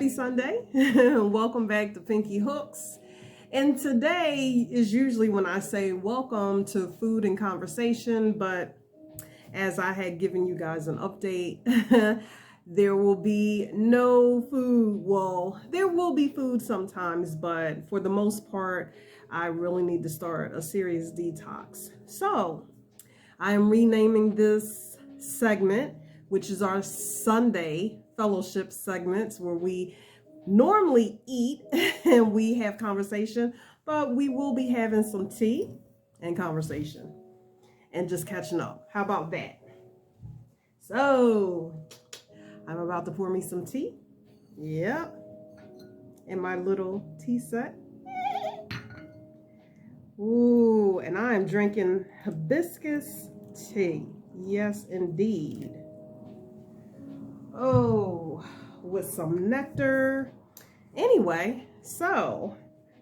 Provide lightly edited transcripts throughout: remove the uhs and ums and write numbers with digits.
Happy Sunday. Welcome back to Pinky Hooks. And today is usually when I say welcome to Food and Conversation, but as I had given you guys an update, there will be no food. Well, there will be food sometimes, but for the most part, I really need to start a serious detox. So I am renaming this segment, which is our Sunday fellowship segments, where we normally eat and we have conversation, but we will be having some tea and conversation and just catching up. How about that? So I'm about to pour me some tea. Yep. In my little tea set. Ooh, and I am drinking hibiscus tea. Yes, indeed. Oh, with some nectar. Anyway, so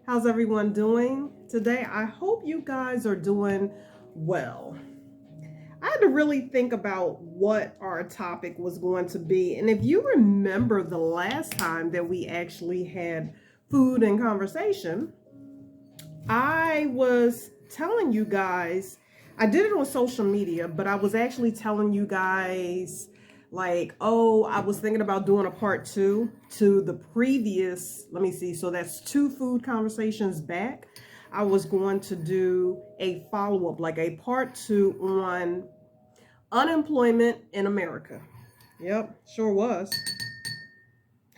how's everyone doing today? I hope you guys are doing well. I had to really think about what our topic was going to be. And if you remember the last time that we actually had food and conversation, I was telling you guys, I did it on social media, but I was actually telling you guys like, oh, I was thinking about doing a part 2 to the previous, let me see, so that's 2 food conversations back. I was going to do a follow-up, like a part 2 on unemployment in America. Yep, sure was.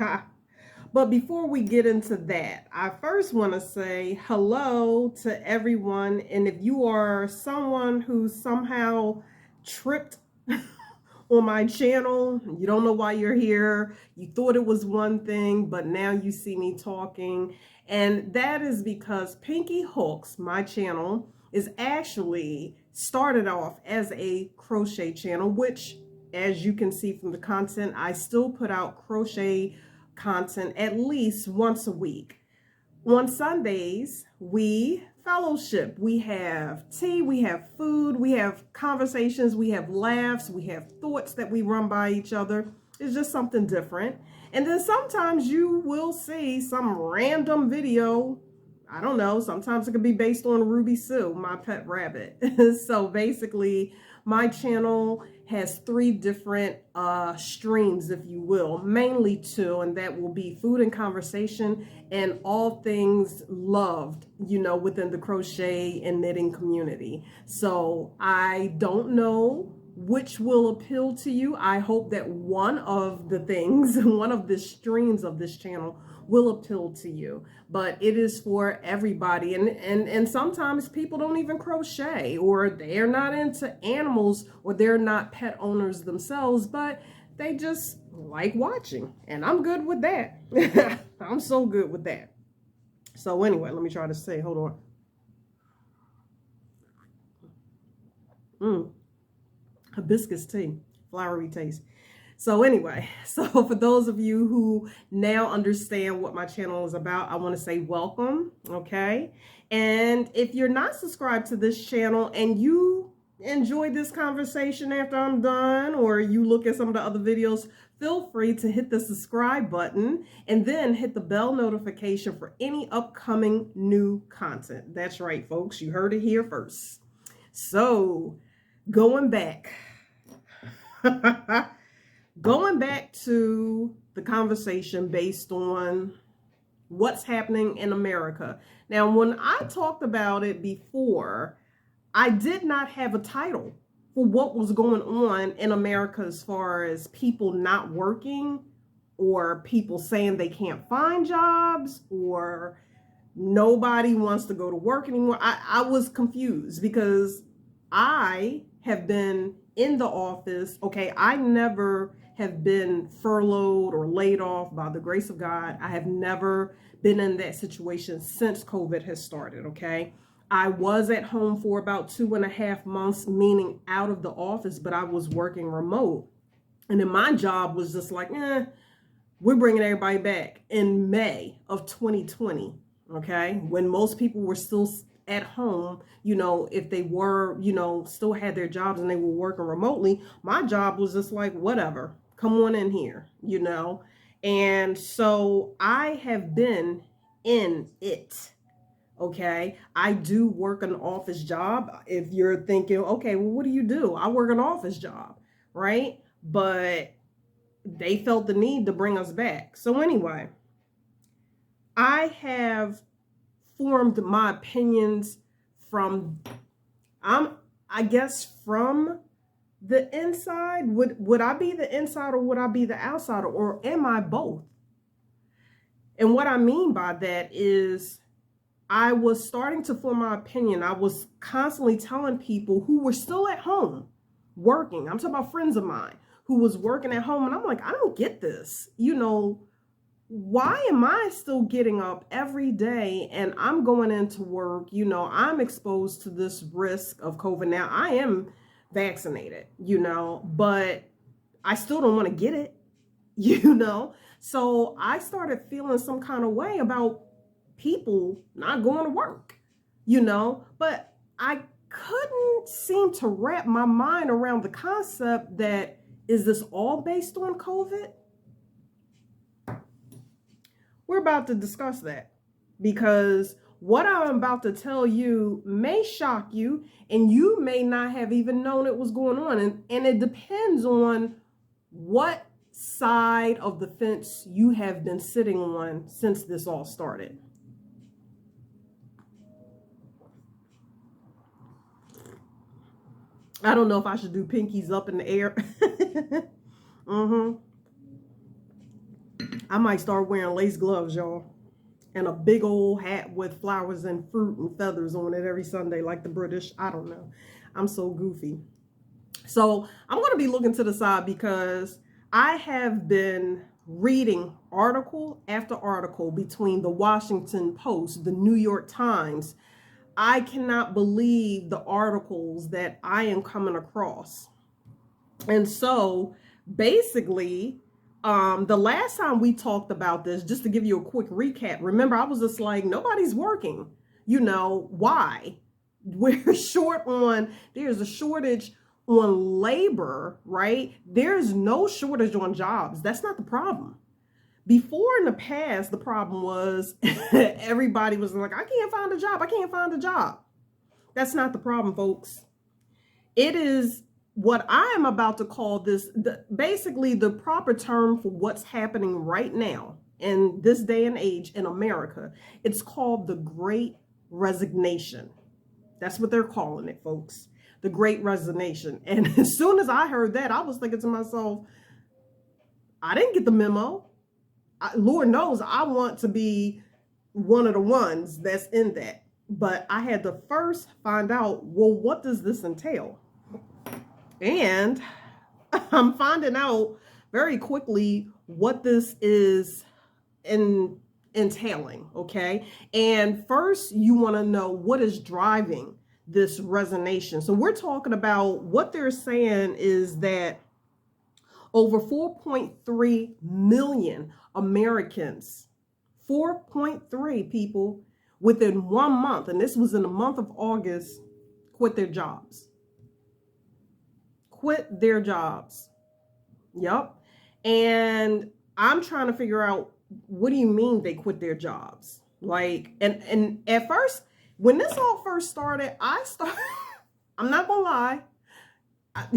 Ha. But before we get into that, I first want to say hello to everyone. And if you are someone who somehow tripped on my channel, you don't know why you're here, you thought it was one thing, but now you see me talking. And that is because Pinky Hooks, my channel, is actually started off as a crochet channel, which, as you can see from the content, I still put out crochet content at least once a week. On Sundays, we fellowship. We have tea, we have food, we have conversations, we have laughs, we have thoughts that we run by each other. It's just something different. And then sometimes you will see some random video. I don't know, sometimes it could be based on Ruby Sue, my pet rabbit. So basically, my channel has 3 different streams, if you will, mainly 2, and that will be food and conversation and all things loved, you know, within the crochet and knitting community. So I don't know which will appeal to you. I hope that one of the things, one of the streams of this channel will appeal to you, but it is for everybody. And sometimes people don't even crochet, or they're not into animals, or they're not pet owners themselves, but they just like watching, and I'm good with that. I'm so good with that. So anyway, let me try to say, hold on. Hibiscus tea, flowery taste. So anyway, so for those of you who now understand what my channel is about, I want to say welcome, okay? And if you're not subscribed to this channel and you enjoy this conversation after I'm done, or you look at some of the other videos, feel free to hit the subscribe button and then hit the bell notification for any upcoming new content. That's right, folks, you heard it here first. So going back. Going back to the conversation based on what's happening in America. Now, when I talked about it before, I did not have a title for what was going on in America as far as people not working, or people saying they can't find jobs, or nobody wants to go to work anymore. I was confused because I have been in the office. Okay, I never have been furloughed or laid off, by the grace of God. I have never been in that situation since COVID has started, okay? I was at home for about 2.5 months, meaning out of the office, but I was working remote. And then my job was just like, we're bringing everybody back in May of 2020, okay? When most people were still at home, you know, if they were, you know, still had their jobs and they were working remotely, my job was just like, whatever, come on in here, you know. And so I have been in it. Okay. I do work an office job. If you're thinking, okay, well, what do you do? I work an office job, right? But they felt the need to bring us back. So, anyway, I have formed my opinions from, I guess, from the inside. Would I be the inside or would I be the outsider, or am I both? And what I mean by that is I was starting to form my opinion. I was constantly telling people who were still at home working. I'm talking about friends of mine who was working at home. And I'm like, I don't get this. Why am I still getting up every day and I'm going into work? I'm exposed to this risk of COVID. Now, I am vaccinated, but I still don't want to get it, So I started feeling some kind of way about people not going to work, but I couldn't seem to wrap my mind around the concept that, is this all based on COVID? We're about to discuss that, because what I'm about to tell you may shock you, and you may not have even known it was going on. And it depends on what side of the fence you have been sitting on since this all started. I don't know if I should do pinkies up in the air. I might start wearing lace gloves, y'all, and a big old hat with flowers and fruit and feathers on it every Sunday, like the British. I don't know. I'm so goofy. So I'm going to be looking to the side, because I have been reading article after article between the Washington Post, the New York Times. I cannot believe the articles that I am coming across. And so basically, the last time we talked about this, just to give you a quick recap, remember, I was just like, nobody's working. Why? There's a shortage on labor, right? There's no shortage on jobs. That's not the problem. Before, in the past, the problem was everybody was like, I can't find a job. I can't find a job. That's not the problem, folks. It is what I am about to call basically the proper term for what's happening right now in this day and age in America. It's called the Great Resignation. That's what they're calling it, folks. The Great Resignation. And as soon as I heard that, I was thinking to myself, I didn't get the memo. Lord knows I want to be one of the ones that's in that. But I had to first find out, well, what does this entail? And I'm finding out very quickly what this is entailing, okay? And first, you want to know what is driving this resignation. So we're talking about, what they're saying is that over 4.3 million Americans, 4.3 people within 1 month, and this was in the month of August, quit their jobs. Quit their jobs. Yep. And I'm trying to figure out, what do you mean they quit their jobs? Like, and at first, when this all first started, I'm not gonna lie,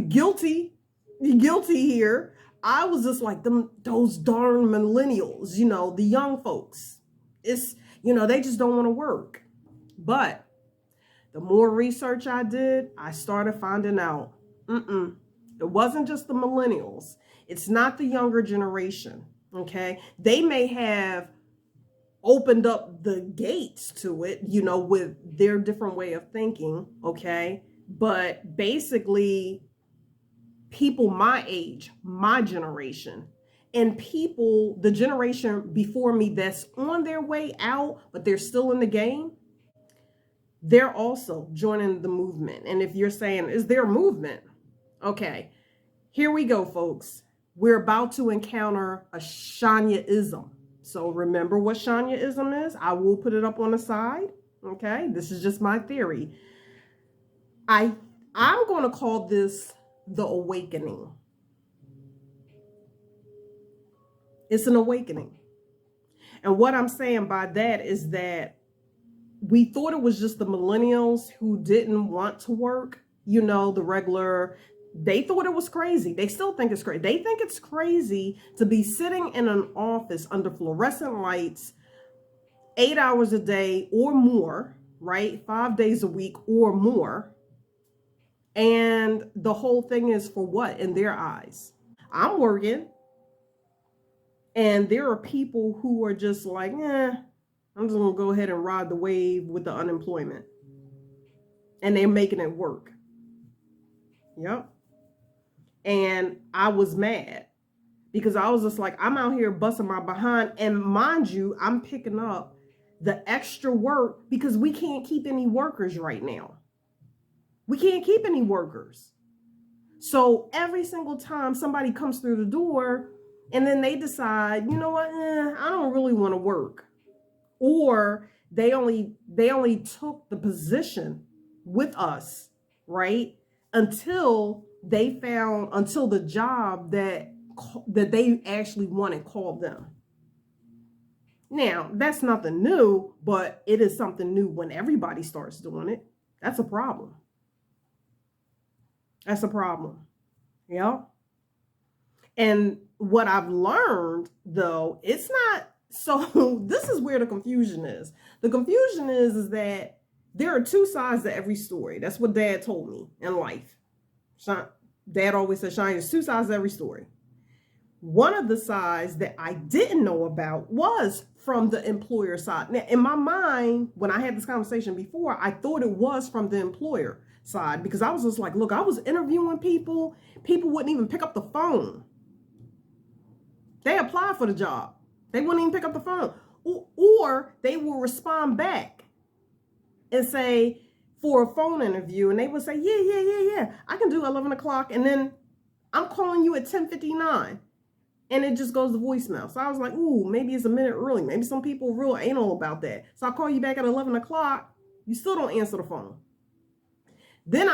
guilty here. I was just like, those darn millennials, the young folks. It's, they just don't want to work. But the more research I did, I started finding out, it wasn't just the millennials. It's not the younger generation, okay? They may have opened up the gates to it, with their different way of thinking, okay? But basically, people my age, my generation, and people, the generation before me that's on their way out, but they're still in the game, they're also joining the movement. And if you're saying, is there a movement? Okay, here we go, folks. We're about to encounter a Shania-ism. So remember what Shania-ism is? I will put it up on the side. Okay, this is just my theory. I'm going to call this the awakening. It's an awakening. And what I'm saying by that is that we thought it was just the millennials who didn't want to work, the regular. They thought it was crazy. They still think it's crazy. They think it's crazy to be sitting in an office under fluorescent lights 8 hours a day or more, right? 5 days a week or more. And the whole thing is for what in their eyes? I'm working. And there are people who are just like, I'm just going to go ahead and ride the wave with the unemployment. And they're making it work. Yep. And I was mad because I was just like, I'm out here busting my behind. And mind you, I'm picking up the extra work because we can't keep any workers right now. We can't keep any workers. So every single time somebody comes through the door and then they decide, you know what, I don't really want to work. Or they only took the position with us, right? Until the job that they actually wanted called them. Now, that's nothing new, but it is something new when everybody starts doing it. That's a problem. That's a problem. Yeah. And what I've learned, though, it's not. So this is where the confusion is. The confusion is that there are two sides to every story. That's what Dad told me in life. Dad always said, Shine, there's two sides to every story. One of the sides that I didn't know about was from the employer side. Now, in my mind, when I had this conversation before, I thought it was from the employer side because I was just like, look, I was interviewing people. People wouldn't even pick up the phone. They applied for the job. They wouldn't even pick up the phone. Or they will respond back and say, for a phone interview, and they would say, yeah, I can do 11 o'clock. And then I'm calling you at 10:59. And it just goes to voicemail. So I was like, ooh, maybe it's a minute early. Maybe some people are real anal about that. So I call you back at 11 o'clock. You still don't answer the phone. Then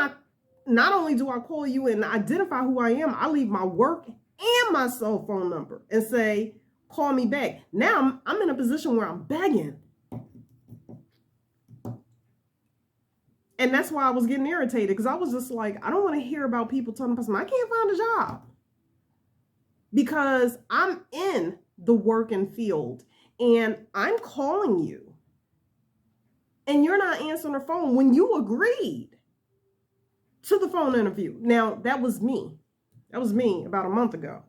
not only do I call you and identify who I am, I leave my work and my cell phone number and say, call me back. Now I'm in a position where I'm begging. And that's why I was getting irritated because I was just like, I don't want to hear about people telling the person, I can't find a job. Because I'm in the working field and I'm calling you and you're not answering the phone when you agreed to the phone interview. Now, that was me. That was me about a month ago.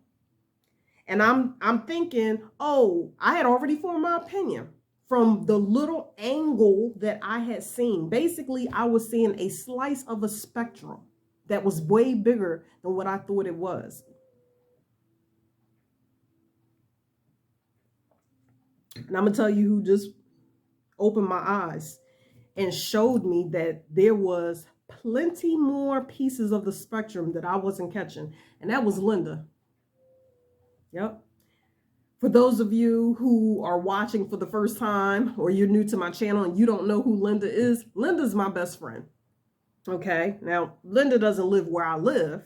And I'm thinking, oh, I had already formed my opinion from the little angle that I had seen. Basically, I was seeing a slice of a spectrum that was way bigger than what I thought it was. And I'm going to tell you who just opened my eyes and showed me that there was plenty more pieces of the spectrum that I wasn't catching. And that was Linda. Yep. For those of you who are watching for the first time or you're new to my channel and you don't know who Linda is, Linda's my best friend. Okay. Now, Linda doesn't live where I live,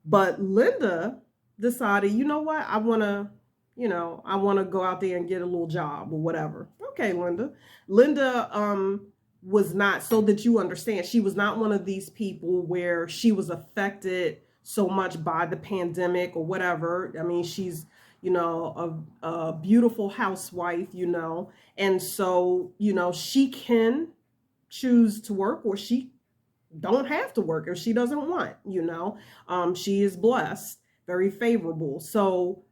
but Linda decided, you know what? I want to go out there and get a little job or whatever. Okay, Linda. Linda was not, so that you understand, she was not one of these people where she was affected so much by the pandemic or whatever. I mean, she's, a beautiful housewife, and so, she can choose to work or she don't have to work if she doesn't want, she is blessed, very favorable. So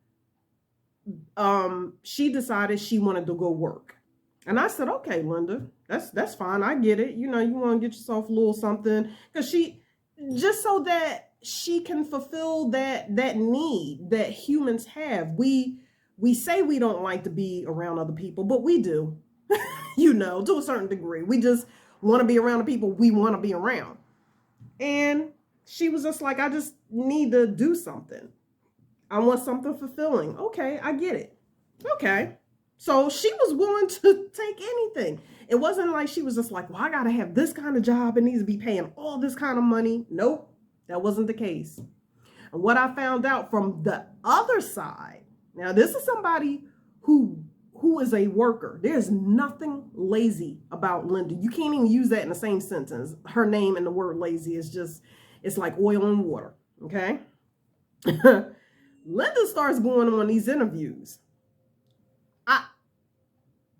she decided she wanted to go work. And I said, okay, Linda, that's fine. I get it. You want to get yourself a little something because just so that she can fulfill that need that humans have. We say we don't like to be around other people, but we do, to a certain degree. We just want to be around the people we want to be around. And she was just like, I just need to do something. I want something fulfilling. Okay, I get it. Okay. So she was willing to take anything. It wasn't like she was just like, well, I got to have this kind of job. It needs to be paying all this kind of money. Nope, that wasn't the case. And what I found out from the other side, Now, this is somebody who is a worker. There's nothing lazy about Linda. You can't even use that in the same sentence. Her name and the word lazy is just, it's like oil and water, okay? Linda starts going on these interviews.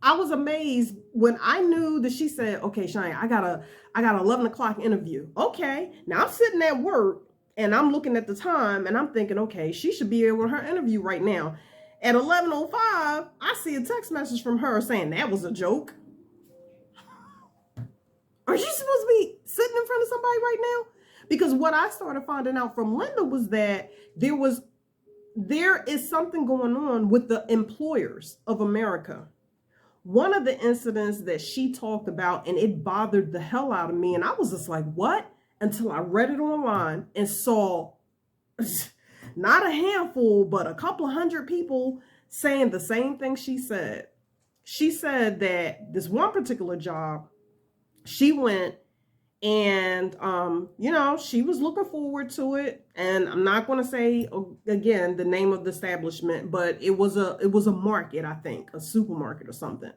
I was amazed when I knew that she said, okay, Shine, I got an 11 o'clock interview. Okay, now I'm sitting at work and I'm looking at the time and I'm thinking, okay, she should be able to her interview right now. At 11:05, I see a text message from her saying that was a joke. Are you supposed to be sitting in front of somebody right now? Because what I started finding out from Linda was that there is something going on with the employers of America. One of the incidents that she talked about, and it bothered the hell out of me, and I was just like, what? Until I read it online and saw not a handful, but a couple of hundred people saying the same thing she said. She said that this one particular job, she went and, she was looking forward to it. And I'm not going to say, again, the name of the establishment, but it was a market, I think, a supermarket or something.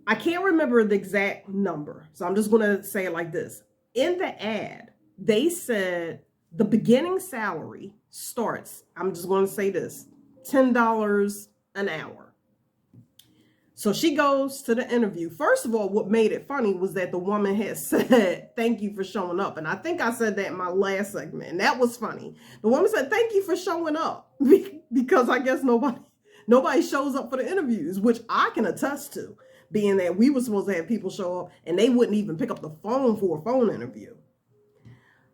I can't remember the exact number, so I'm just going to say it like this. In the ad, they said the beginning salary starts, I'm just going to say this, $10 an hour. So she goes to the interview. First of all, what made it funny was that the woman had said, thank you for showing up. And I think I said that in my last segment, and that was funny. The woman said, thank you for showing up, because I guess nobody shows up for the interviews, which I can attest to, being that we were supposed to have people show up and they wouldn't even pick up the phone for a phone interview.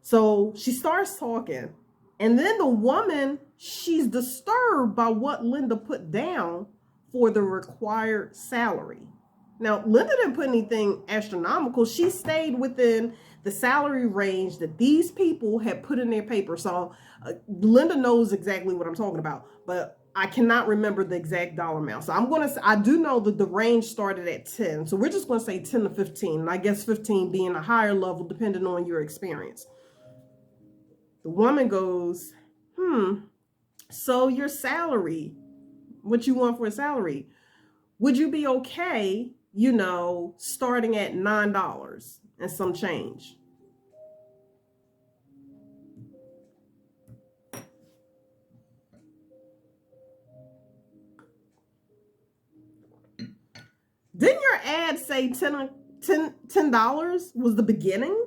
So she starts talking, and then the woman, she's disturbed by what Linda put down for the required salary. Now, Linda didn't put anything astronomical. She stayed within the salary range that these people had put in their paper. So Linda knows exactly what I'm talking about, but I cannot remember the exact dollar amount. So I do know that the range started at 10. So we're just going to say 10 to 15. And I guess 15 being a higher level, depending on your experience. The woman goes, so your salary, what you want for a salary, would you be okay, starting at $9 and some change? Didn't your ad say $10 was the beginning?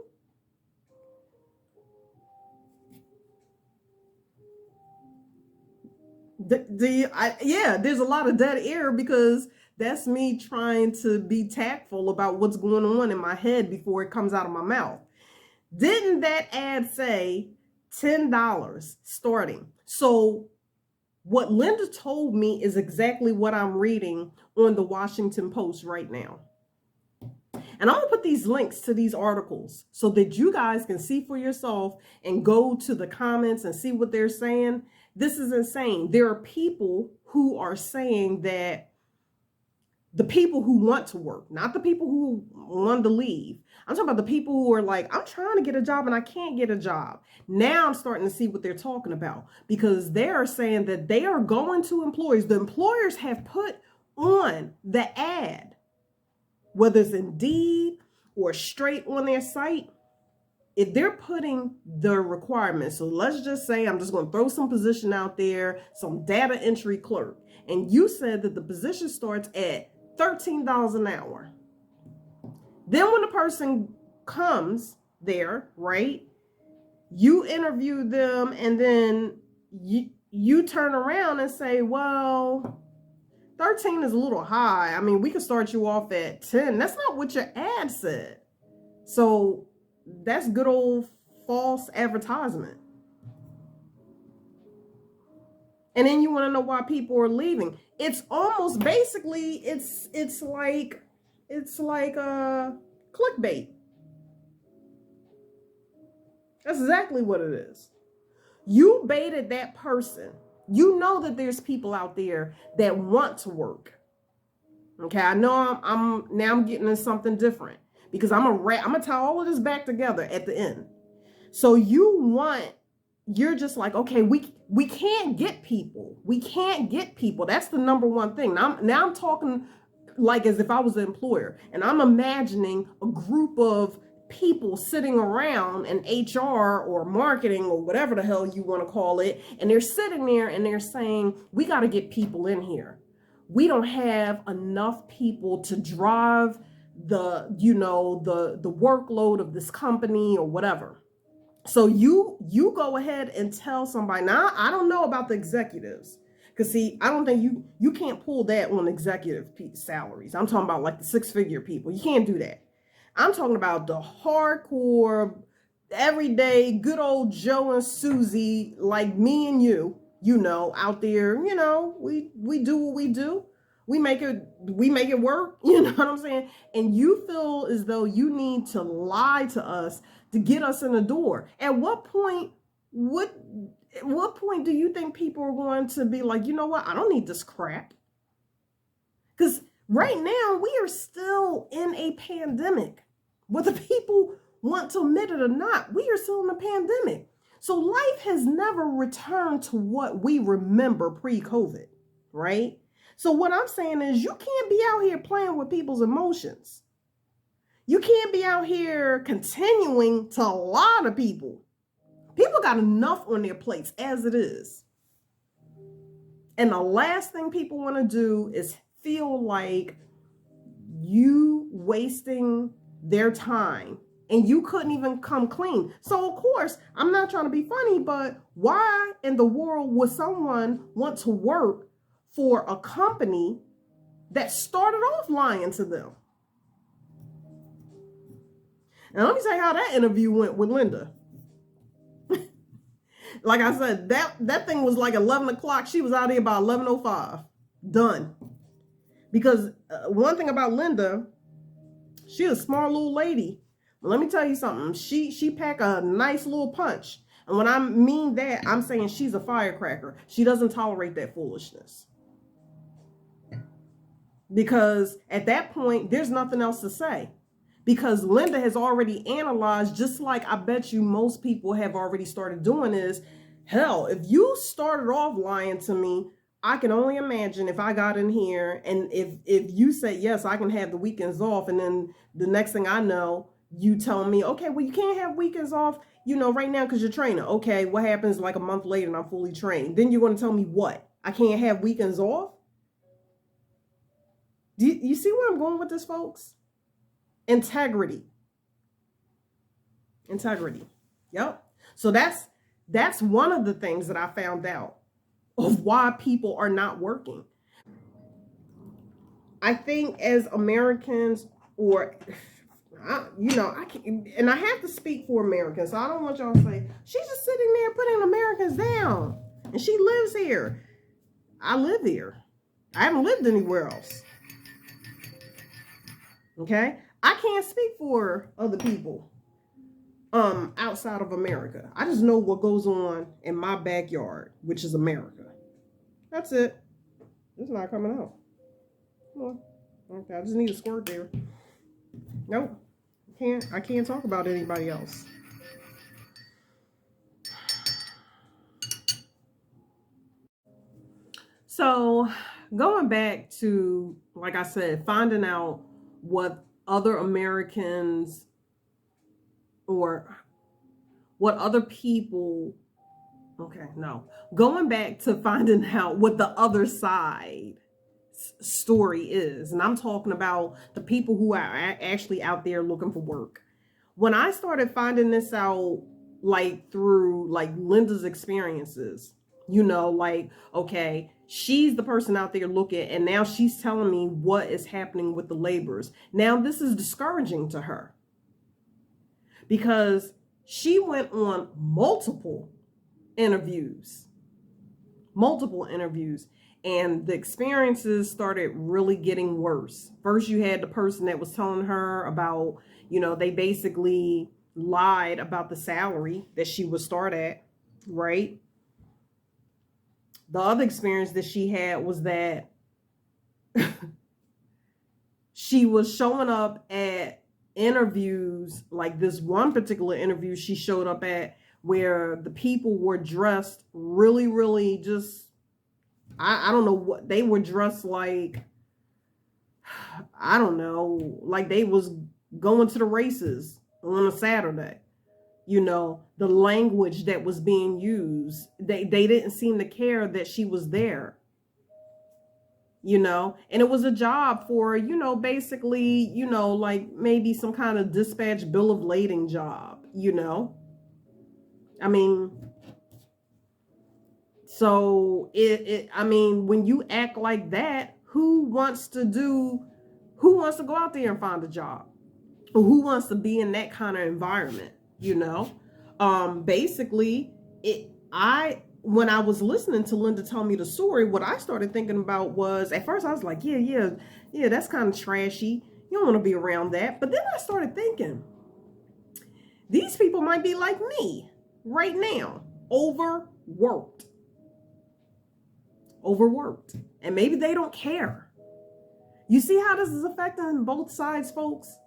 There's a lot of dead air, because that's me trying to be tactful about what's going on in my head before it comes out of my mouth. Didn't that ad say $10 starting? So what Linda told me is exactly what I'm reading on the Washington Post right now. And I'm going to put these links to these articles so that you guys can see for yourself and go to the comments and see what they're saying. This is insane. There are people who are saying that the people who want to work, not the people who want to leave. I'm talking about the people who are like, I'm trying to get a job and I can't get a job. Now I'm starting to see what they're talking about, because they are saying that they are going to employers. The employers have put on the ad, whether it's Indeed or straight on their site, if they're putting the requirements. So let's just say, I'm just going to throw some position out there, some data entry clerk. And you said that the position starts at $13 an hour. Then when the person comes there, right, you interview them, and then you turn around and say, well, 13 is a little high. I mean, we could start you off at 10. That's not what your ad said. So that's good old false advertisement. And then you want to know why people are leaving. It's almost basically, it's like clickbait. That's exactly what it is. You baited that person. You know that there's people out there that want to work. Okay, I know I'm getting into something different, because I'm gonna tie all of this back together at the end. So you want you're just like, okay, we can't get people. We can't get people. That's the number one thing. Now I'm talking like as if I was the employer, and I'm imagining a group of people sitting around in HR or marketing or whatever the hell you want to call it, and they're sitting there and they're saying, we got to get people in here. We don't have enough people to drive the workload of this company or whatever. So you go ahead and tell somebody. Now, I don't know about the executives, because see, I don't think you can't pull that on executive salaries. I'm talking about like the 6-figure people. You can't do that. I'm talking about the hardcore, everyday, good old Joe and Susie, like me and you, out there, we do what we do. We make it work. You know what I'm saying? And you feel as though you need to lie to us to get us in the door. At what point do you think people are going to be like, you know what? I don't need this crap. Because right now we are still in a pandemic. Whether people want to admit it or not, we are still in a pandemic. So life has never returned to what we remember pre-COVID, right? So what I'm saying is, you can't be out here playing with people's emotions. You can't be out here continuing to lie to people. People got enough on their plates as it is. And the last thing people want to do is feel like you wasting their time and you couldn't even come clean. So of course, I'm not trying to be funny, but why in the world would someone want to work for a company that started off lying to them? And let me tell you how that interview went with Linda. Like I said, that thing was like 11 o'clock. She was out here by 11:05. Done. Because one thing about Linda, she's a smart little lady. But let me tell you something. She pack a nice little punch. And when I mean that, I'm saying she's a firecracker. She doesn't tolerate that foolishness. Because at that point, there's nothing else to say. Because Linda has already analyzed, just like I bet you most people have already started doing, is, hell, if you started off lying to me, I can only imagine if I got in here and if you said, yes, I can have the weekends off. And then the next thing I know, you tell me, okay, well, you can't have weekends off, right now because you're training. Okay, what happens like a month later and I'm fully trained? Then you're going to tell me what? I can't have weekends off? Do you see where I'm going with this, folks? Integrity. Yep. So that's one of the things that I found out of why people are not working. I think as Americans, or I can't, and I have to speak for Americans, so I don't want y'all to say she's just sitting there putting Americans down and she lives here. I live here. I haven't lived anywhere else. Okay? I can't speak for other people outside of America. I just know what goes on in my backyard, which is America. That's it. It's not coming out. Come on. Okay, I just need a squirt there. Nope. I can't talk about anybody else. So going back to, like I said, finding out what other Americans or what other people, going back to finding out what the other side story is. And I'm talking about the people who are actually out there looking for work. When I started finding this out, like through like Linda's experiences, okay, she's the person out there looking, and now she's telling me what is happening with the laborers. Now this is discouraging to her because she went on multiple interviews, and the experiences started really getting worse. First, you had the person that was telling her about, they basically lied about the salary that she would start at, right? The other experience that she had was that she was showing up at interviews, like this one particular interview she showed up at where the people were dressed really, really just, I don't know what, they were dressed like, I don't know, like they was going to the races on a Saturday. You know, the language that was being used, they didn't seem to care that she was there, you know, and it was a job for, you know, basically, you know, like maybe some kind of dispatch bill of lading job, you know. I mean, so I mean, when you act like that, who wants to go out there and find a job? Or who wants to be in that kind of environment, you know? Basically, when I was listening to Linda tell me the story, what I started thinking about was, at first I was like, yeah, that's kind of trashy. You don't want to be around that. But then I started thinking, these people might be like me right now, overworked. And maybe they don't care. You see how this is affecting both sides, folks?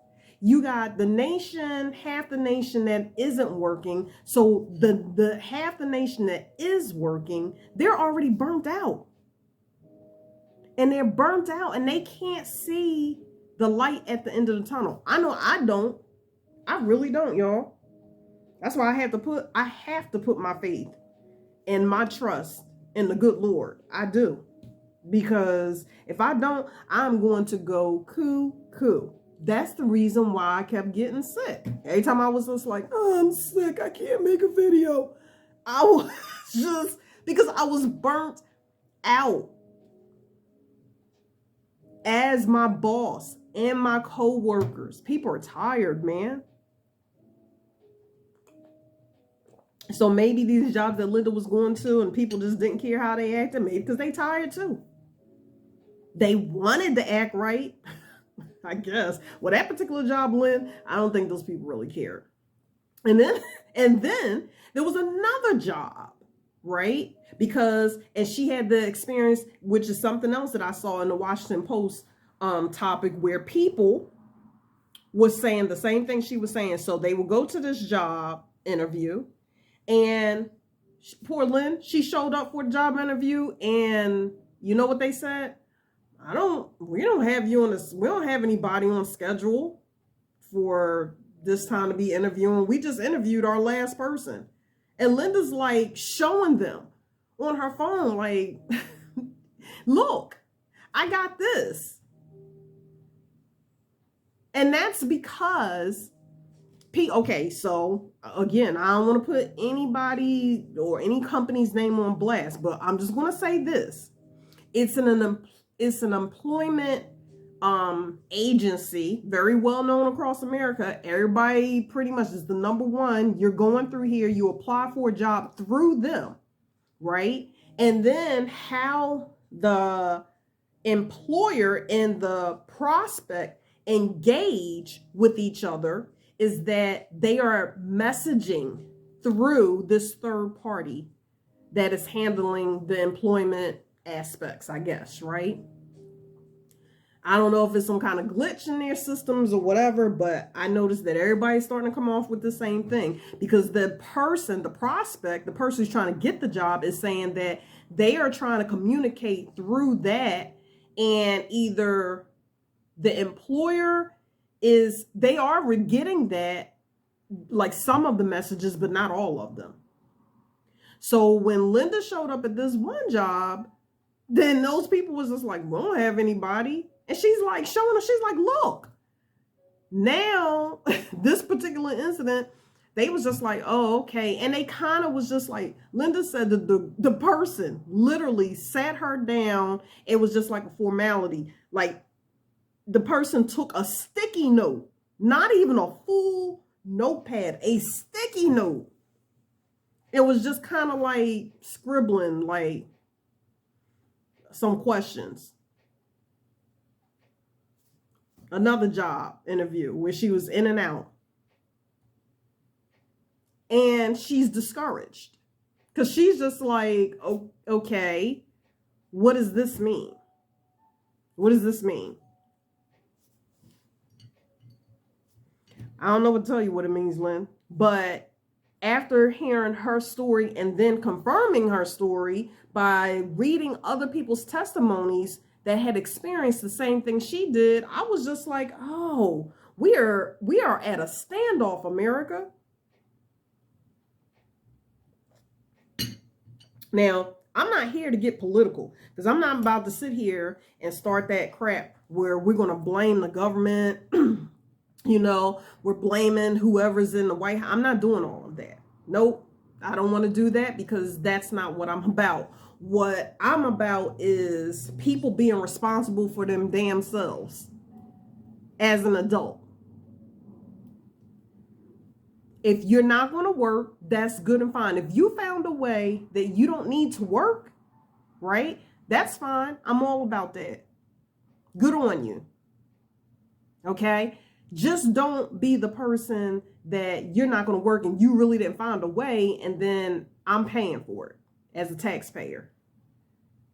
You got the nation, half the nation that isn't working. So the half the nation that is working, they're already burnt out. And they're burnt out and they can't see the light at the end of the tunnel. I know I don't. I really don't, y'all. That's why I have to put my faith and my trust in the good Lord. I do. Because if I don't, I'm going to go cuckoo. That's the reason why I kept getting sick. Every time I was just like, oh, I'm sick, I can't make a video. I was just, because I was burnt out. As my boss and my co-workers, people are tired, man. So maybe these jobs that Linda was going to and people just didn't care how they acted, maybe because they tired too. They wanted to act right, I guess. Well, that particular job, Lynn, I don't think those people really cared. And then there was another job, right? And she had the experience, which is something else that I saw in the Washington Post topic, where people was saying the same thing she was saying. So they would go to this job interview, and poor Lynn, she showed up for the job interview, and you know what they said? We don't have anybody on schedule for this time to be interviewing. We just interviewed our last person. And Linda's like showing them on her phone, like, look, I got this. And that's because, okay, so again, I don't want to put anybody or any company's name on blast, but I'm just going to say this. It's an employment agency, very well known across America. Everybody pretty much is the number one. You're going through here, you apply for a job through them, right? And then how the employer and the prospect engage with each other is that they are messaging through this third party that is handling the employment aspects, I guess, right? I don't know if it's some kind of glitch in their systems or whatever, but I noticed that everybody's starting to come off with the same thing, because the prospect, the person who's trying to get the job, is saying that they are trying to communicate through that, and either the employer they are getting that, like some of the messages, but not all of them. So when Linda showed up at this one job, then those people was just like, we don't have anybody. And she's like showing her, she's like, look, now this particular incident, they was just like, oh, okay. And they kind of was just like, Linda said that the person literally sat her down. It was just like a formality. Like the person took a sticky note, not even a full notepad, a sticky note. It was just kind of like scribbling, like some questions. Another job interview where she was in and out. And she's discouraged because she's just like, oh, okay, what does this mean? What does this mean? I don't know what to tell you what it means, Lynn, but after hearing her story and then confirming her story by reading other people's testimonies that had experienced the same thing she did, I was just like, oh, we are at a standoff, America. Now, I'm not here to get political, because I'm not about to sit here and start that crap where we're going to blame the government. We're blaming whoever's in the White House. I'm not doing all of that. Nope. I don't want to do that, because that's not what I'm about. What I'm about is people being responsible for them damn selves as an adult. If you're not going to work, that's good and fine. If you found a way that you don't need to work, right? That's fine. I'm all about that. Good on you. Okay? Just don't be the person that you're not going to work and you really didn't find a way, and then I'm paying for it as a taxpayer.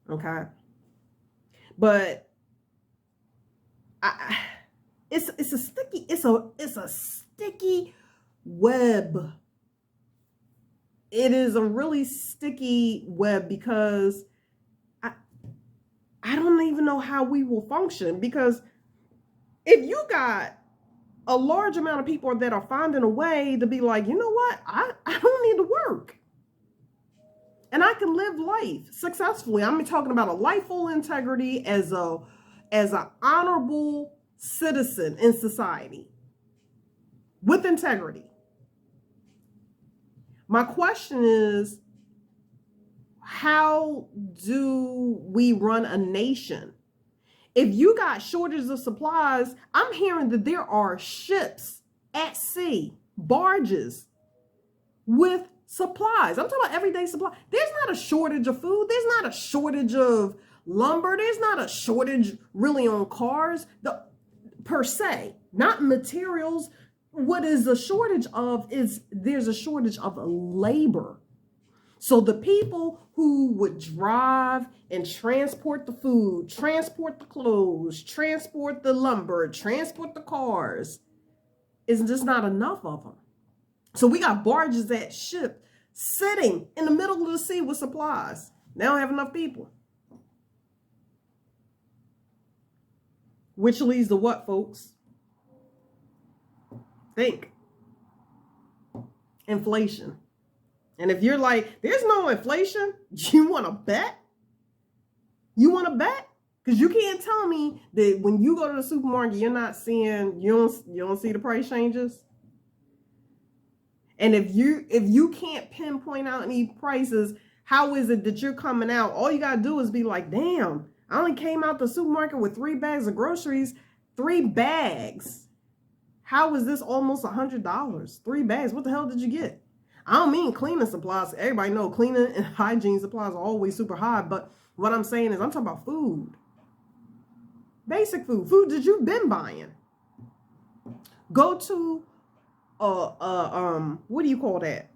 Okay? But it's a sticky web. It is a really sticky web, because I don't even know how we will function, because if you got a large amount of people that are finding a way to be like, you know what, I don't need to work, and I can live life successfully. I'm talking about a life full integrity as an honorable citizen in society with integrity. My question is, how do we run a nation? If you got shortages of supplies, I'm hearing that there are ships at sea, barges with supplies. I'm talking about everyday supply. There's not a shortage of food. There's not a shortage of lumber. There's not a shortage really on cars per se, not materials. What is a shortage of is there's a shortage of labor. So the people who would drive and transport the food, transport the clothes, transport the lumber, transport the cars, is just not enough of them. So we got barges that ship sitting in the middle of the sea with supplies. They don't have enough people. Which leads to what, folks? Think. Inflation. And if you're like, there's no inflation, you want to bet? You want to bet? Because you can't tell me that when you go to the supermarket, you're not seeing, you don't see the price changes. And if you can't pinpoint out any prices, how is it that you're coming out? All you got to do is be like, damn, I only came out the supermarket with 3 bags of groceries. 3 bags. How is this almost $100? 3 bags. What the hell did you get? I don't mean cleaning supplies. Everybody know cleaning and hygiene supplies are always super high. But what I'm saying is I'm talking about food. Basic food. Food that you've been buying. Go to what do you call that?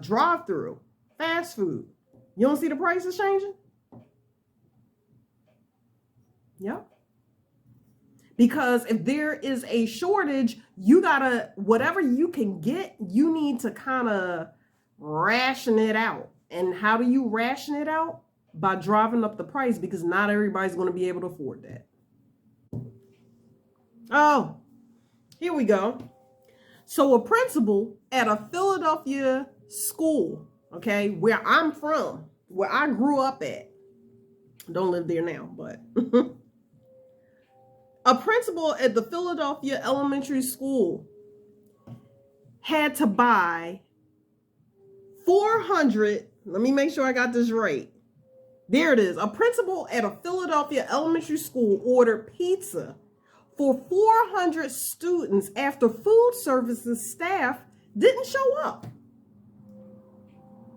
Drive-through. Fast food. You don't see the prices changing? Yep. Because if there is a shortage, you gotta, whatever you can get, you need to kind of ration it out. And how do you ration it out? By driving up the price, because not everybody's going to be able to afford that. Oh, here we go. So a principal at a Philadelphia school, okay, where I'm from, where I grew up at, don't live there now, but a principal at the Philadelphia elementary school had to buy 400, let me make sure I got this right. There it is. A principal at a Philadelphia elementary school ordered pizza for 400 students after food services staff didn't show up,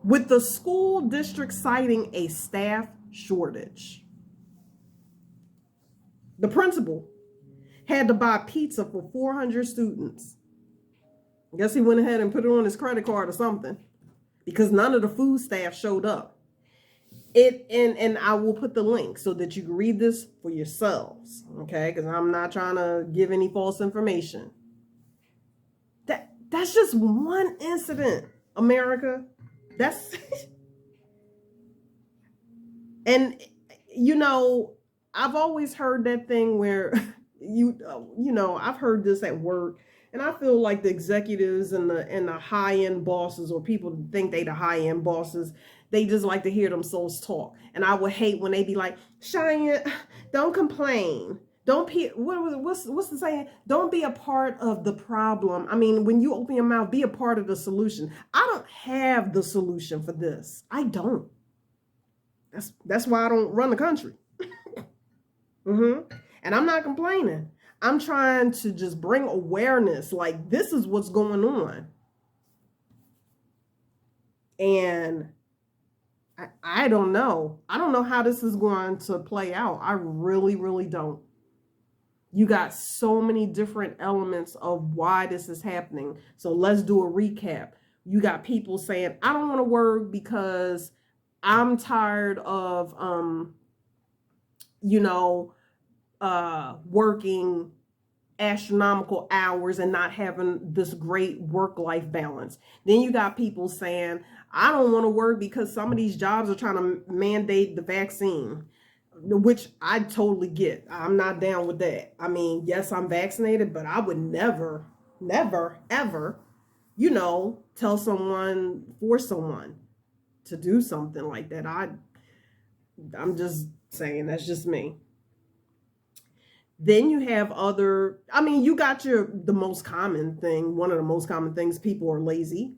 with the school district citing a staff shortage. The principal had to buy pizza for 400 students. I guess he went ahead and put it on his credit card or something, because none of the food staff showed up. And I will put the link so that you can read this for yourselves, okay? Because I'm not trying to give any false information. That's just one incident. America. That's and you know, I've always heard that thing where I've heard this at work, and I feel like the executives and the high end bosses, or people think they the high end bosses, they just like to hear themselves talk. And I would hate when they be like, Cheyenne, don't complain. Don't be what's the saying? Don't be a part of the problem. I mean, when you open your mouth, be a part of the solution. I don't have the solution for this. I don't. That's why I don't run the country. And I'm not complaining. I'm trying to just bring awareness, like this is what's going on. And I don't know. I don't know how this is going to play out. I really, really don't. You got so many different elements of why this is happening. So let's do a recap. You got people saying, I don't want to work because I'm tired of, working astronomical hours and not having this great work-life balance. Then you got people saying, I don't want to work because some of these jobs are trying to mandate the vaccine, which I totally get. I'm not down with that. I mean, yes, I'm vaccinated, but I would never, never, ever, tell someone, force someone to do something like that. I'm just saying, that's just me. Then you have you got the most common thing. One of the most common things, people are lazy.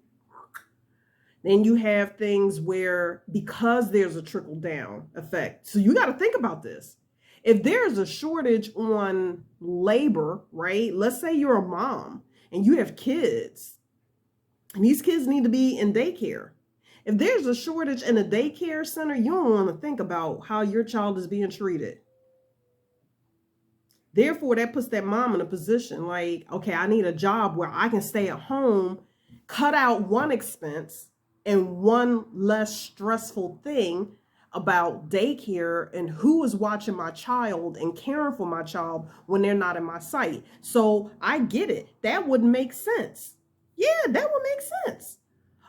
Then you have things where, because there's a trickle down effect. So you got to think about this. If there's a shortage on labor, right? Let's say you're a mom and you have kids, and these kids need to be in daycare. If there's a shortage in a daycare center, you don't want to think about how your child is being treated. Therefore, that puts that mom in a position like, okay, I need a job where I can stay at home, cut out one expense and one less stressful thing about daycare and who is watching my child and caring for my child when they're not in my sight. So I get it. That would make sense. Yeah, that would make sense.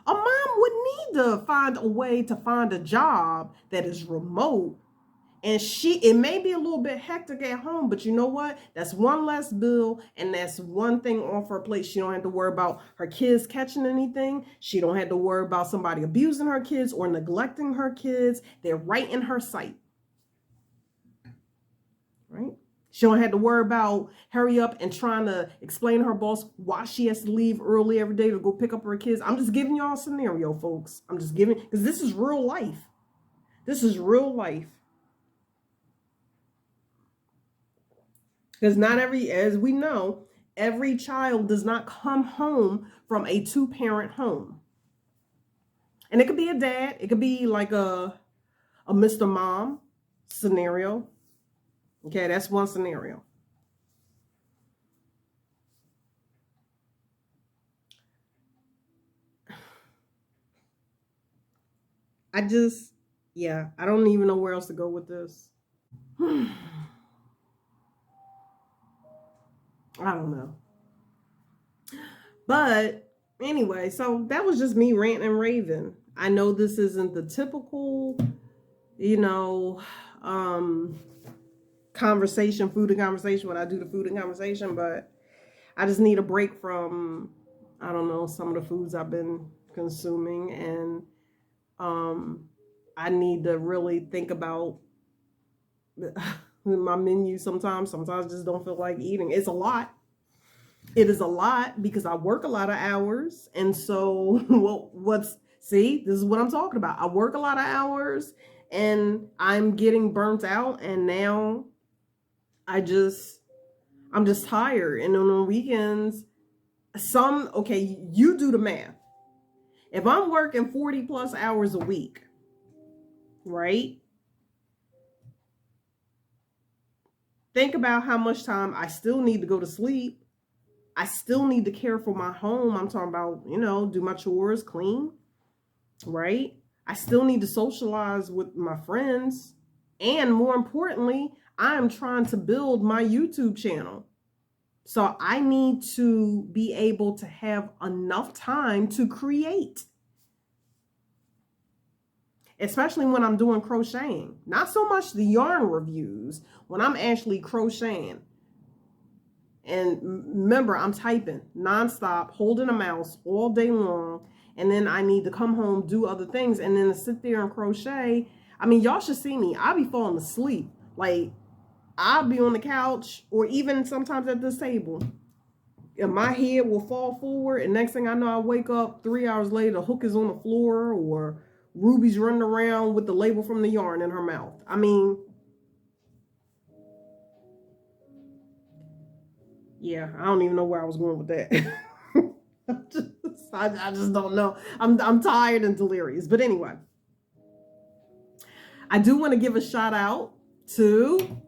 A mom would need to find a way to find a job that is remote. And it may be a little bit hectic at home, but you know what? That's one less bill, and that's one thing off her plate. She don't have to worry about her kids catching anything. She don't have to worry about somebody abusing her kids or neglecting her kids. They're right in her sight. Right? She don't have to worry about hurry up and trying to explain to her boss why she has to leave early every day to go pick up her kids. I'm just giving y'all a scenario, folks. I'm just giving, because this is real life. This is real life. Because as we know, every child does not come home from a two-parent home. And it could be a dad. It could be like a Mr. Mom scenario. Okay, that's one scenario. I don't even know where else to go with this. I don't know. But anyway, so that was just me ranting and raving. I know this isn't the typical, conversation, food and conversation, when I do the food and conversation, but I just need a break from, I don't know, some of the foods I've been consuming, and I need to really think about my menu sometimes. Sometimes I just don't feel like eating. It's a lot. It is a lot because I work a lot of hours. And so this is what I'm talking about. I work a lot of hours and I'm getting burnt out, and now I'm just tired. And on the weekends, you do the math. If I'm working 40 plus hours a week, right? Think about how much time I still need to go to sleep. I still need to care for my home. I'm talking about, do my chores, clean, right? I still need to socialize with my friends. And more importantly, I'm trying to build my YouTube channel. So I need to be able to have enough time to create. especially when I'm doing crocheting. Not so much the yarn reviews, when I'm actually crocheting. And remember, I'm typing nonstop, holding a mouse all day long. And then I need to come home, do other things, and then to sit there and crochet. I mean, y'all should see me. I'll be falling asleep. Like, I'll be on the couch or even sometimes at this table. And my head will fall forward. And next thing I know, I wake up 3 hours later, the hook is on the floor or Ruby's running around with the label from the yarn in her mouth. I mean, yeah, I don't even know where I was going with that. I just don't know. I'm tired and delirious. But anyway, I do want to give a shout out to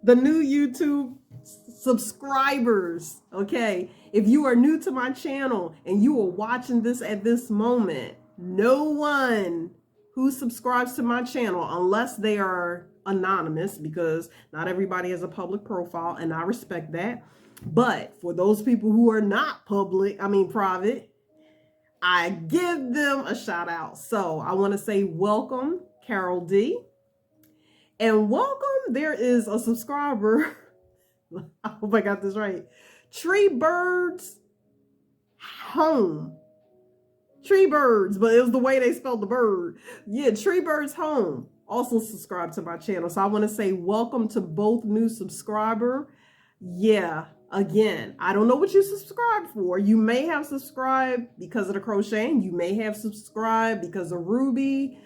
the new YouTube subscribers. Okay, if you are new to my channel and you are watching this at this moment, no one who subscribes to my channel, unless they are anonymous, because not everybody has a public profile, and I respect that. But for those people who are not private, I give them a shout out. So I want to say welcome, Carol D. And welcome, there is a subscriber. I hope I got this right. Tree Birds Home. Tree Birds, but it was the way they spelled the bird. Yeah, Tree Birds Home also subscribe to my channel. So I want to say welcome to both new subscriber. Yeah, again, I don't know what you subscribed for. You may have subscribed because of the crocheting. You may have subscribed because of Ruby.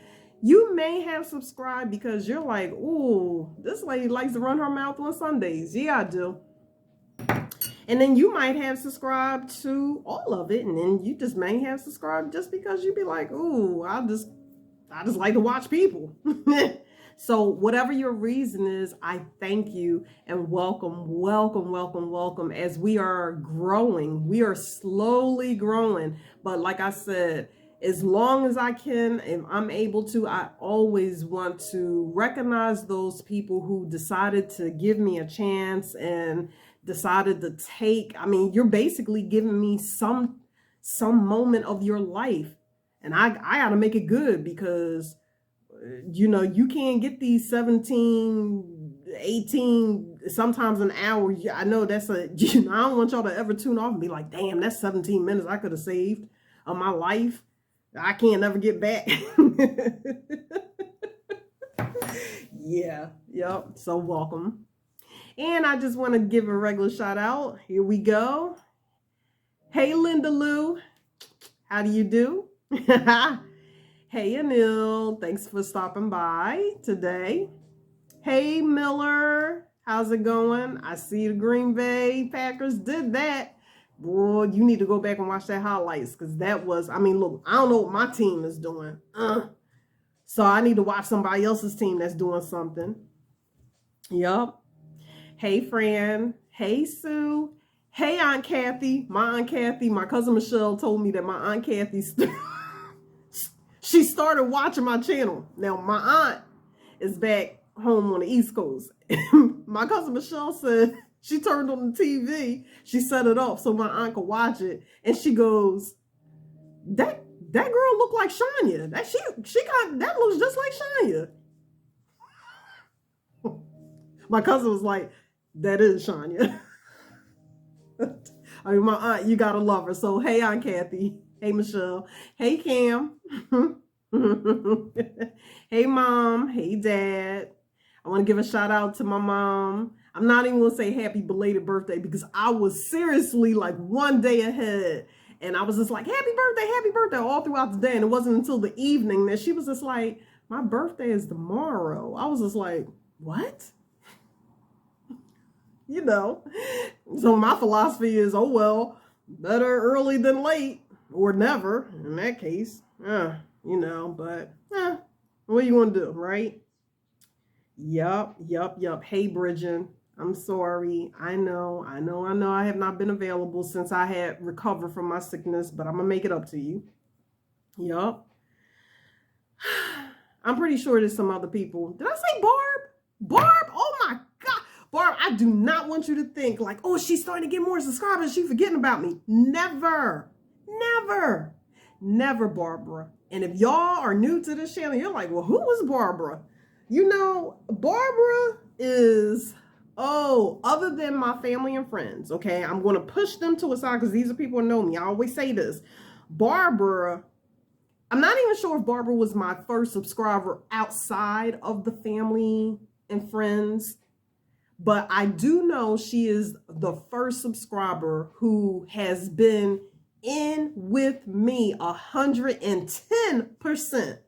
You may have subscribed because you're like, ooh, this lady likes to run her mouth on Sundays. Yeah, I do. And then you might have subscribed to all of it. And then you just may have subscribed just because you'd be like, ooh, I just like to watch people. So whatever your reason is, I thank you and welcome, welcome, welcome, welcome. As we are growing, we are slowly growing. But like I said, as long as I can, if I'm able to, I always want to recognize those people who decided to give me a chance and decided to take, I mean, you're basically giving me some moment of your life. And I got to make it good because, you know, you can't get these 17, 18, sometimes an hour. I know that's I don't want y'all to ever tune off and be like, damn, that's 17 minutes I could have saved of my life. I can't never get back. Yeah, yep. So welcome. And I just want to give a regular shout out. Here we go. Hey, Linda Lou. How do you do? Hey, Anil. Thanks for stopping by today. Hey, Miller. How's it going? I see the Green Bay Packers did that. Boy, you need to go back and watch that highlights because that was, I mean, look, I don't know what my team is doing. So I need to watch somebody else's team that's doing something. Yup. Hey, Fran. Hey, Sue. Hey, Aunt Kathy. My Aunt Kathy, my cousin Michelle told me that my Aunt Kathy, she started watching my channel. Now, my aunt is back home on the East Coast. My cousin Michelle said, she turned on the TV, she set it up so my aunt could watch it, and she goes, that girl look like Shania. That looks just like Shania. My cousin was like, that is Shania. I mean, my aunt, you gotta love her. So, hey, Aunt Kathy. Hey, Michelle. Hey, Cam. Hey, Mom. Hey, Dad. I want to give a shout out to my mom. I'm not even going to say happy belated birthday because I was seriously like one day ahead. And I was just like, happy birthday, all throughout the day. And it wasn't until the evening that she was just like, my birthday is tomorrow. I was just like, what? You know, so my philosophy is, oh, well, better early than late or never in that case. You know, but what are you going to do, right? Yup. Hey, Bridget. I'm sorry. I know. I have not been available since I had recovered from my sickness, but I'm going to make it up to you. Yup. I'm pretty sure there's some other people. Did I say Barb? Barb? Oh my God. Barb, I do not want you to think like, oh, she's starting to get more subscribers. She's forgetting about me. Never. never Barbara. And if y'all are new to this channel, you're like, well, who was Barbara? You know, Barbara is, oh, other than my family and friends, okay? I'm going to push them to a side because these are people who know me. I always say this. Barbara, I'm not even sure if Barbara was my first subscriber outside of the family and friends, but I do know she is the first subscriber who has been in with me 110%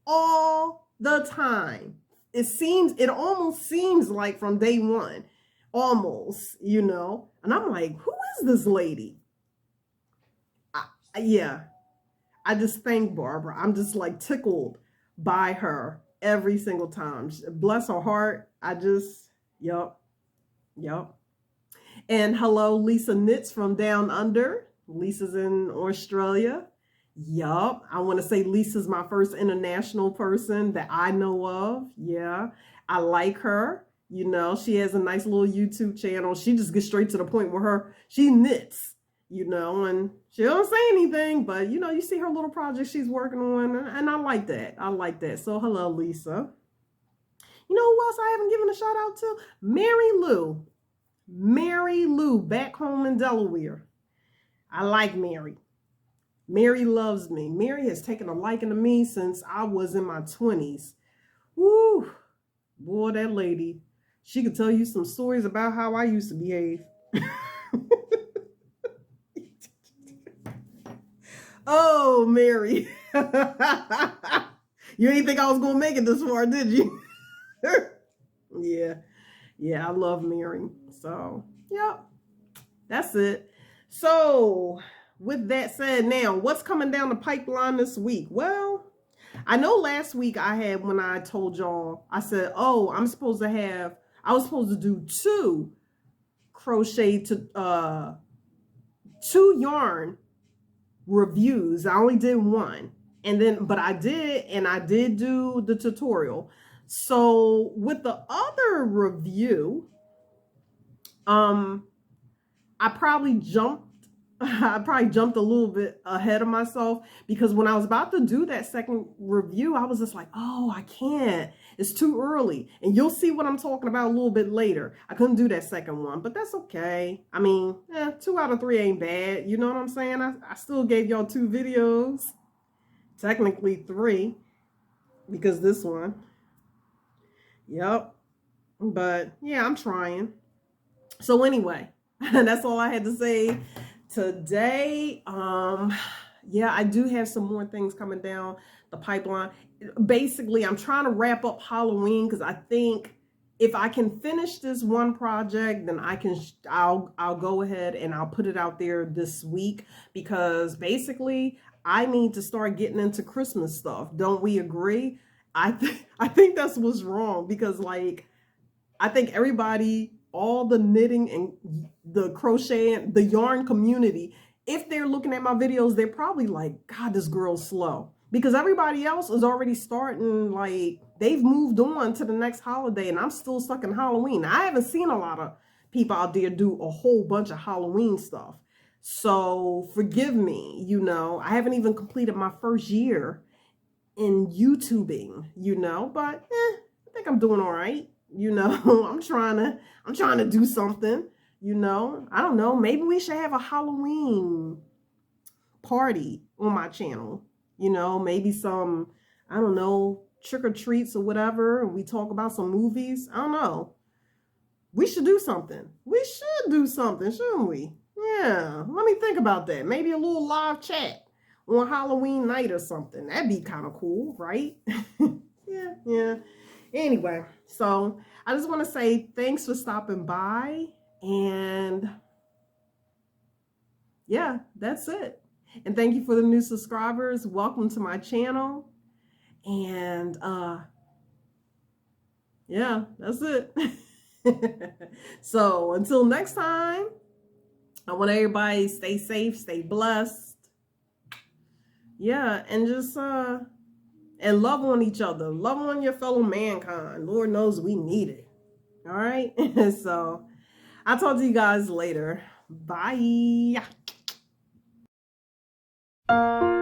all the time. It almost seems like from day one, almost, you know, and I'm like, who is this lady? Yeah, I just thank Barbara. I'm just like tickled by her every single time. Bless her heart. Yup. And hello, Lisa Knits from Down Under. Lisa's in Australia. Yup. I want to say Lisa's my first international person that I know of. Yeah. I like her. You know, she has a nice little YouTube channel. She just gets straight to the point where she knits, you know, and she don't say anything, but you know, you see her little project she's working on, and I like that. I like that. So hello, Lisa. You know who else I haven't given a shout out to? Mary Lou. Mary Lou, back home in Delaware. I like Mary. Mary loves me. Mary has taken a liking to me since I was in my 20s. Woo, boy, that lady. She could tell you some stories about how I used to behave. Oh, Mary. You didn't think I was going to make it this far, did you? Yeah, I love Mary. So, yep, that's it. So, with that said, now, what's coming down the pipeline this week? Well, I know last week when I told y'all, I said, oh, I was supposed to do 2 2 yarn reviews. I only did 1. But I did do the tutorial. So with the other review, I probably jumped a little bit ahead of myself, because when I was about to do that second review, I was just like, oh, I can't. It's too early. And you'll see what I'm talking about a little bit later. I couldn't do that second one, but that's okay. I mean, 2 out of 3 ain't bad. You know what I'm saying? I still gave y'all 2 videos. Technically 3, because this one. Yep. But yeah, I'm trying. So anyway, that's all I had to say today. Yeah, I do have some more things coming down the pipeline. Basically, I'm trying to wrap up Halloween, because I think if I can finish this one project, then I'll go ahead and I'll put it out there this week, because basically I need to start getting into Christmas stuff. Don't we agree? I think that's what's wrong, because like, I think everybody, all the knitting and the crochet and the yarn community, if they're looking at my videos, they're probably like, God, this girl's slow. Because everybody else is already starting, like, they've moved on to the next holiday, and I'm still stuck in Halloween. I haven't seen a lot of people out there do a whole bunch of Halloween stuff. So forgive me, you know, I haven't even completed my first year in YouTubing, you know, but I think I'm doing all right. You know, I'm trying to do something, you know. I don't know, maybe we should have a Halloween party on my channel, you know, maybe some, I don't know, trick or treats or whatever, and we talk about some movies. I don't know. We should do something. We should do something, shouldn't we? Yeah, let me think about that. Maybe a little live chat on Halloween night or something. That'd be kind of cool, right? Yeah. Anyway, so I just want to say thanks for stopping by, and yeah, that's it. And thank you for the new subscribers. Welcome to my channel. And yeah, that's it. So until next time, I want everybody to stay safe, stay blessed. Yeah, and just and love on each other. Love on your fellow mankind. Lord knows we need it. All right. So I'll talk to you guys later. Bye. Bye.